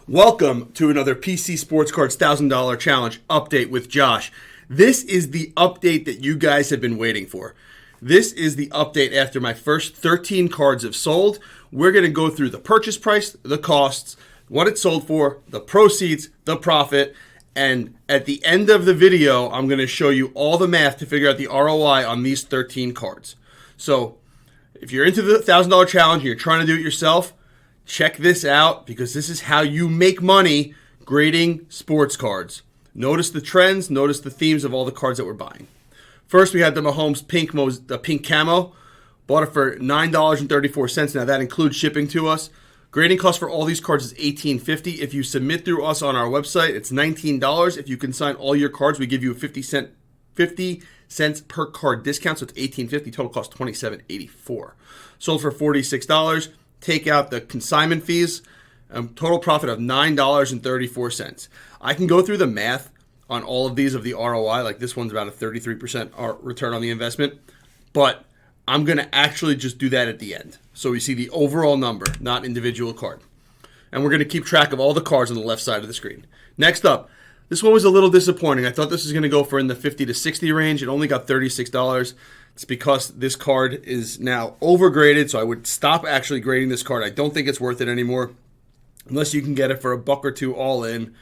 Welcome to another PC Sports Cards $1,000 Challenge update with Josh. This is the update that you guys have been waiting for. This is the update after my first 13 cards have sold. We're going to go through the purchase price, the costs, what it sold for, the proceeds, the profit, and at the end of the video, I'm going to show you all the math to figure out the ROI on these 13 cards. So if you're into the $1,000 challenge and you're trying to do it yourself, check this out because this is how you make money grading sports cards. Notice the trends, notice the themes of all the cards that we're buying. First, we had the Mahomes pink camo. Bought it for $9.34. Now, that includes shipping to us. Grading cost for all these cards is $18.50. If you submit through us on our website, it's $19. If you consign all your cards, we give you a 50 cents per card discount, so it's $18.50. Total cost $27.84. Sold for $46. Take out the consignment fees, total profit of $9.34. I can go through the math on all of these of the ROI, like this one's about a 33% return on the investment, but I'm going to actually just do that at the end. So we see the overall number, not individual card. And we're going to keep track of all the cards on the left side of the screen. Next up, this one was a little disappointing. I thought this was going to go for in the $50 to $60 range. It only got $36. It's because this card is now overgraded, so I would stop actually grading this card. I don't think it's worth it anymore, unless you can get it for a buck or two all in.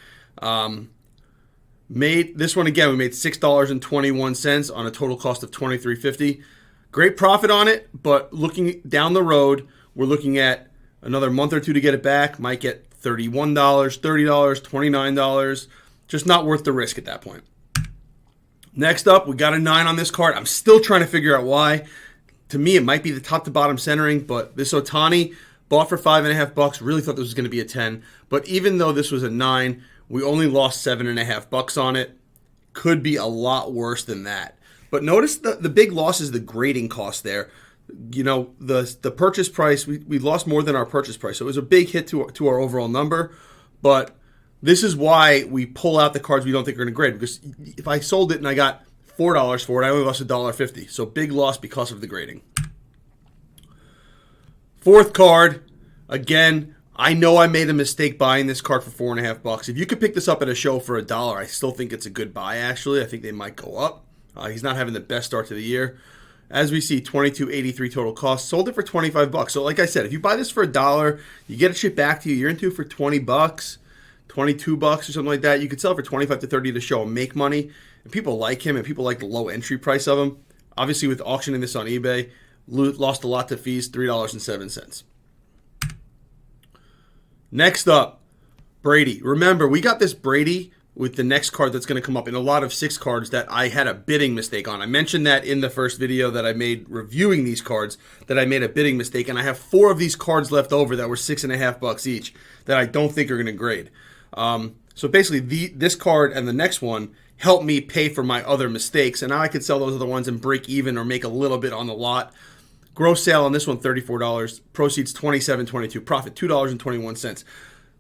This one again, we made $6.21 on a total cost of $23.50. Great profit on it, but looking down the road, we're looking at another month or two to get it back. Might get $31, $30, $29. Just not worth the risk at that point. Next up, we got a 9 on this card. I'm still trying to figure out why. To me, it might be the top to bottom centering, but this Ohtani bought for $5.50. Really thought this was going to be a 10. But even though this was a 9, we only lost $7.50 on it. Could be a lot worse than that. But notice the big loss is the grading cost there. You know, the purchase price, we lost more than our purchase price. So it was a big hit to our overall number. But this is why we pull out the cards we don't think are going to grade. Because if I sold it and I got $4 for it, I only lost $1.50. So big loss because of the grading. Fourth card, again, I know I made a mistake buying this card for $4.50. If you could pick this up at a show for $1, I still think it's a good buy, actually. I think they might go up. He's not having the best start to the year. As we see, $22.83 total cost. Sold it for $25. So like I said, if you buy this for $1, you get it shipped back to you. You're into it for $20, $22 or something like that. You could sell it for $25 to $30 to show and make money. And people like him, and people like the low entry price of him. Obviously, with auctioning this on eBay, lost a lot to fees, $3.07. Next up, Brady. Remember, we got this Brady with the next card that's going to come up in a lot of 6 cards that I had a bidding mistake on. I mentioned that in the first video that I made reviewing these cards, that I made a bidding mistake, and I have 4 of these cards left over that were $6.50 each that I don't think are going to grade. So basically, this card and the next one helped me pay for my other mistakes, and now I could sell those other ones and break even or make a little bit on the lot. Gross sale on this one, $34. Proceeds, $27.22. Profit, $2.21.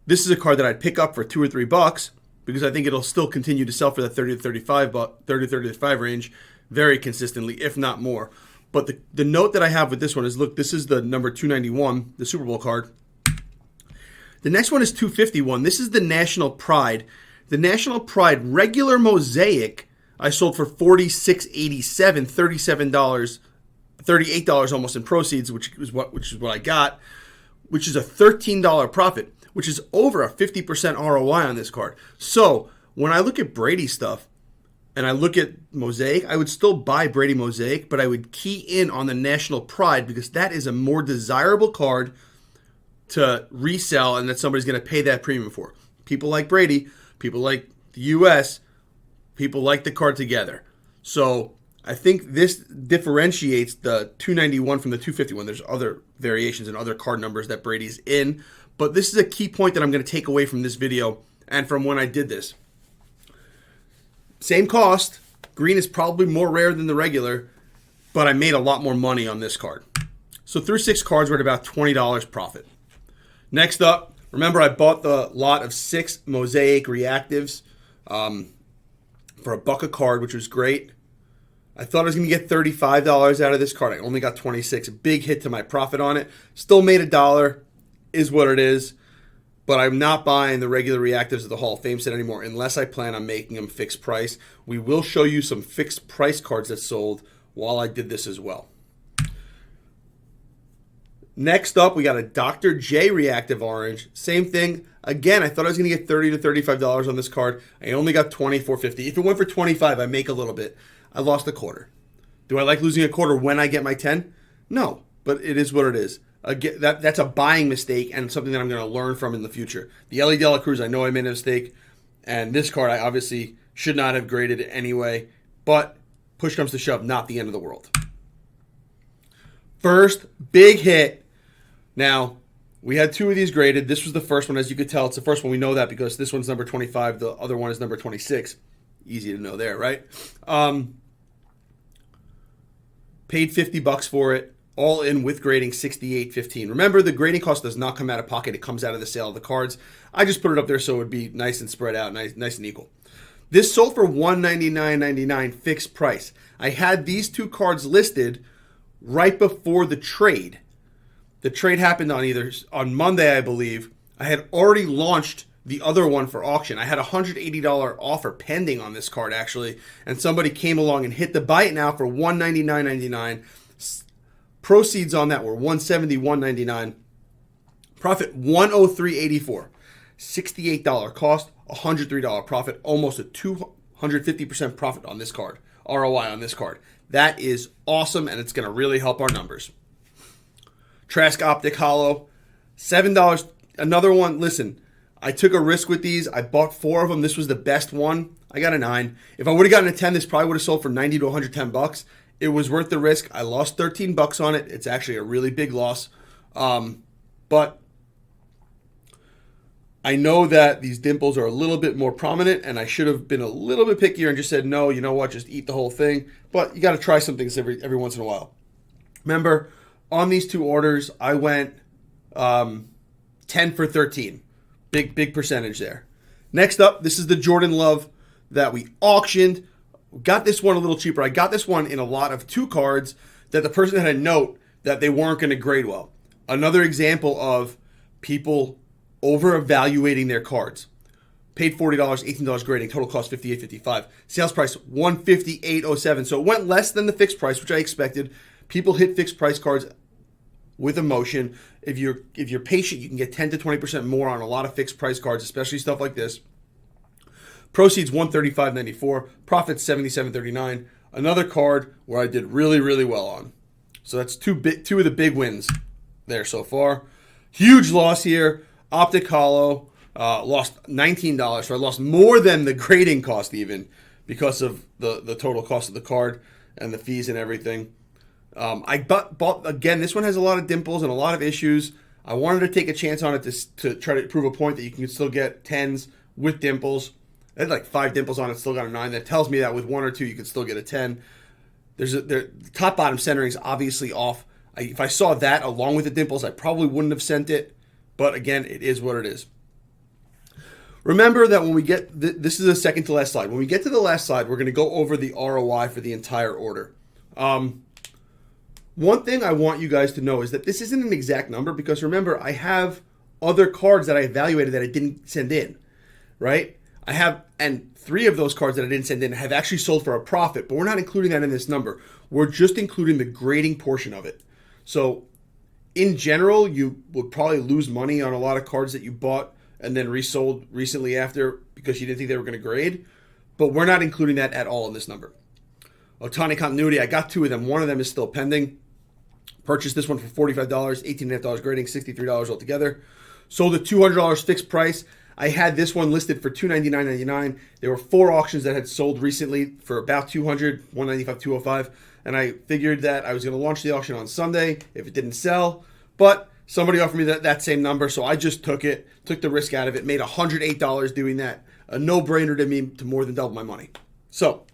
This is a card that I'd pick up for $2 or $3 because I think it'll still continue to sell for the 30 to 35 range very consistently, if not more. But the note that I have with this one is, look, this is the number 291, the Super Bowl card. The next one is 251. This is the National Pride. The National Pride regular mosaic I sold for $46.87, $38 almost in proceeds, which is what I got, which is a $13 profit, which is over a 50% ROI on this card. So when I look at Brady stuff and I look at Mosaic, I would still buy Brady Mosaic, but I would key in on the National Pride because that is a more desirable card to resell and that somebody's going to pay that premium for. People like Brady, people like the US, people like the card together. So I think this differentiates the 291 from the 251. There's other variations and other card numbers that Brady's in, but this is a key point that I'm going to take away from this video and from when I did this. Same cost. Green is probably more rare than the regular, but I made a lot more money on this card. So through 6 cards, we're at about $20 profit. Next up, remember I bought the lot of 6 Mosaic Reactives for a buck a card, which was great. I thought I was going to get $35 out of this card. I only got $26. A big hit to my profit on it. Still made $1. Is what it is. but I'm not buying the regular reactives of the Hall of Fame set anymore unless I plan on making them fixed price. We will show you some fixed price cards that sold while I did this as well. Next up, we got a Dr. J reactive orange. Same thing. Again, I thought I was going to get $30 to $35 on this card. I only got $24.50. If it went for $25, I make a little bit. I lost a quarter. Do I like losing a quarter when I get my 10? No, but it is what it is. Again, that's a buying mistake and something that I'm going to learn from in the future. The Ellie De La Cruz, I know I made a mistake, and this card I obviously should not have graded it anyway, but push comes to shove, not the end of the world. First big hit. Now, we had two of these graded. This was the first one. As you could tell, it's the first one. We know that because this one's number 25. The other one is number 26. Easy to know there, right? Paid $50 for it. All in with grading, $68.15. Remember, the grading cost does not come out of pocket. It comes out of the sale of the cards. I just put it up there so it would be nice and spread out, nice and equal. This sold for $199.99 fixed price. I had these two cards listed right before the trade. The trade happened on Monday, I believe. I had already launched the other one for auction. I had a $180 offer pending on this card, actually, and somebody came along and hit the buy it now for $199.99. Proceeds on that were $170, $199. Profit $103.84. $68 cost, $103 profit, almost a 250% profit on this card. ROI on this card. That is awesome, and it's going to really help our numbers. Trask Optic Hollow, $7. Another one. Listen, I took a risk with these. I bought 4 of them. This was the best one. I got a 9. If I would have gotten a 10, this probably would have sold for $90 to $110. It was worth the risk. I lost $13 on it. It's actually a really big loss. But I know that these dimples are a little bit more prominent, and I should have been a little bit pickier and just said, no, you know what, just eat the whole thing. But you got to try some things every once in a while. Remember, on these two orders, I went 10 for 13. Big percentage there. Next up, this is the Jordan Love that we auctioned. Got this one a little cheaper. I got this one in a lot of 2 cards that the person had a note that they weren't going to grade well. Another example of people over-evaluating their cards. Paid $40, $18 grading, total cost $58.55. Sales price $158.07. So it went less than the fixed price, which I expected. People hit fixed price cards with emotion. If you're patient, you can get 10 to 20% more on a lot of fixed price cards, especially stuff like this. Proceeds $135.94. Profits $77.39. Another card where I did really, really well on. So that's two of the big wins there so far. Huge loss here. Optic Hollow lost $19. So I lost more than the grading cost even because of the total cost of the card and the fees and everything. I bought again, this one has a lot of dimples and a lot of issues. I wanted to take a chance on it to try to prove a point that you can still get 10s with dimples. I had like 5 dimples on it, still got a 9. That tells me that with 1 or 2, you can still get a 10. The top-bottom centering is obviously off. If I saw that along with the dimples, I probably wouldn't have sent it. But again, it is what it is. Remember that when we get, this is the second to last slide. When we get to the last slide, we're going to go over the ROI for the entire order. One thing I want you guys to know is that this isn't an exact number because remember, I have other cards that I evaluated that I didn't send in, right? I have, and 3 of those cards that I didn't send in have actually sold for a profit, but we're not including that in this number. We're just including the grading portion of it. So in general, you would probably lose money on a lot of cards that you bought and then resold recently after because you didn't think they were going to grade, but we're not including that at all in this number. Otani Continuity, I got 2 of them. One of them is still pending. Purchased this one for $45, $18.50 grading, $63 altogether. Sold at $200 fixed price. I had this one listed for $299.99. There were 4 auctions that had sold recently for about $200, $195, $205, and I figured that I was going to launch the auction on Sunday if it didn't sell, but somebody offered me that same number, so I just took the risk out of it, made $108 doing that. A no-brainer to me to more than double my money. So,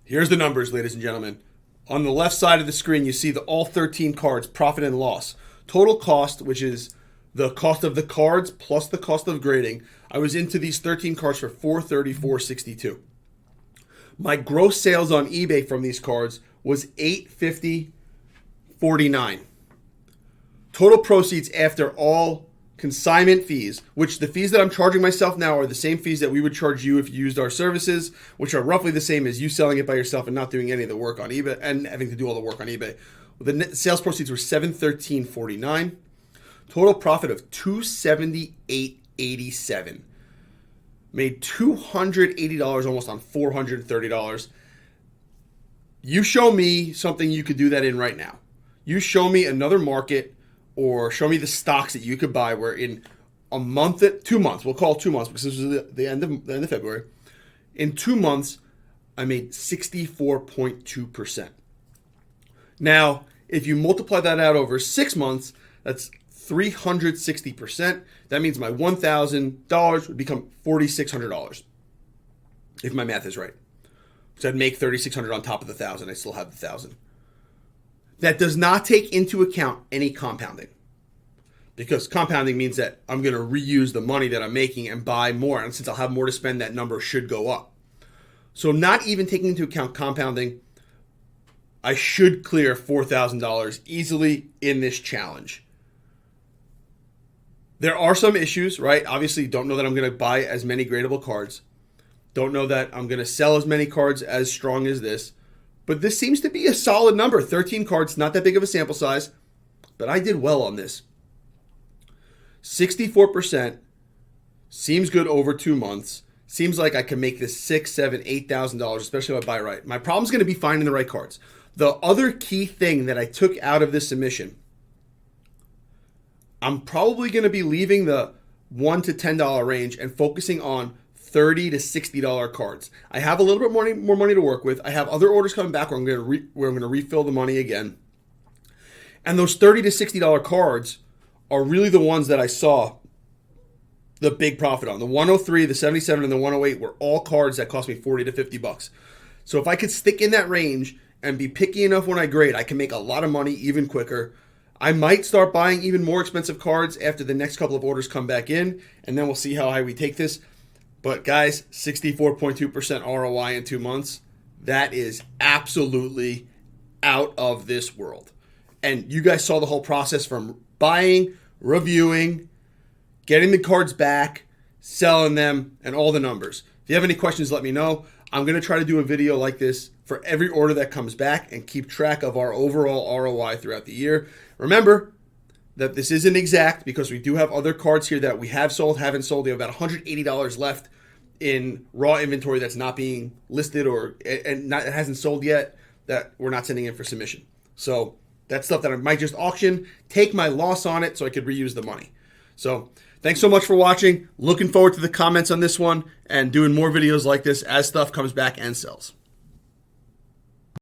here's the numbers, ladies and gentlemen. On the left side of the screen, you see all 13 cards, profit and loss. Total cost, which is the cost of the cards plus the cost of grading. I was into these 13 cards for $434.62. My gross sales on eBay from these cards was $850.49. Total proceeds after all consignment fees, which the fees that I'm charging myself now are the same fees that we would charge you if you used our services, which are roughly the same as you selling it by yourself and not doing any of the work on eBay and having to do all the work on eBay. The net sales proceeds were $713.49. Total profit of $278.87. Made $280 almost on $430. You show me something you could do that in right now. You show me another market or show me the stocks that you could buy where in a month, 2 months, we'll call it 2 months because this was the end of February. In 2 months, I made 64.2%. Now, if you multiply that out over 6 months, that's 360%. That means my $1,000 would become $4,600 if my math is right. So I'd make $3,600 on top of the $1,000. I still have the $1,000. That does not take into account any compounding, because compounding means that I'm going to reuse the money that I'm making and buy more. And since I'll have more to spend, that number should go up. So not even taking into account compounding, I should clear $4,000 easily in this challenge. There are some issues, right? Obviously, don't know that I'm going to buy as many gradable cards. Don't know that I'm going to sell as many cards as strong as this. But this seems to be a solid number. 13 cards, not that big of a sample size. But I did well on this. 64% seems good over 2 months. Seems like I can make this $6,000, $7,000, $8,000, especially if I buy right. My problem's going to be finding the right cards. The other key thing that I took out of this submission, I'm probably going to be leaving the $1 to $10 range and focusing on $30 to $60 cards. I have a little bit more money to work with. I have other orders coming back where I'm going to refill the money again. And those $30 to $60 cards are really the ones that I saw the big profit on. The 103, the 77, and the 108 were all cards that cost me $40 to $50. So if I could stick in that range and be picky enough when I grade, I can make a lot of money even quicker. I might start buying even more expensive cards after the next couple of orders come back in, and then we'll see how high we take this. But guys, 64.2% ROI in 2 months, that is absolutely out of this world. And you guys saw the whole process from buying, reviewing, getting the cards back, selling them, and all the numbers. If you have any questions, let me know. I'm going to try to do a video like this for every order that comes back and keep track of our overall ROI throughout the year. Remember that this isn't exact because we do have other cards here that we have sold, haven't sold. We have about $180 left in raw inventory that's not being listed or it hasn't sold yet that we're not sending in for submission. So that's stuff that I might just auction, take my loss on it so I could reuse the money. So thanks so much for watching. Looking forward to the comments on this one and doing more videos like this as stuff comes back and sells.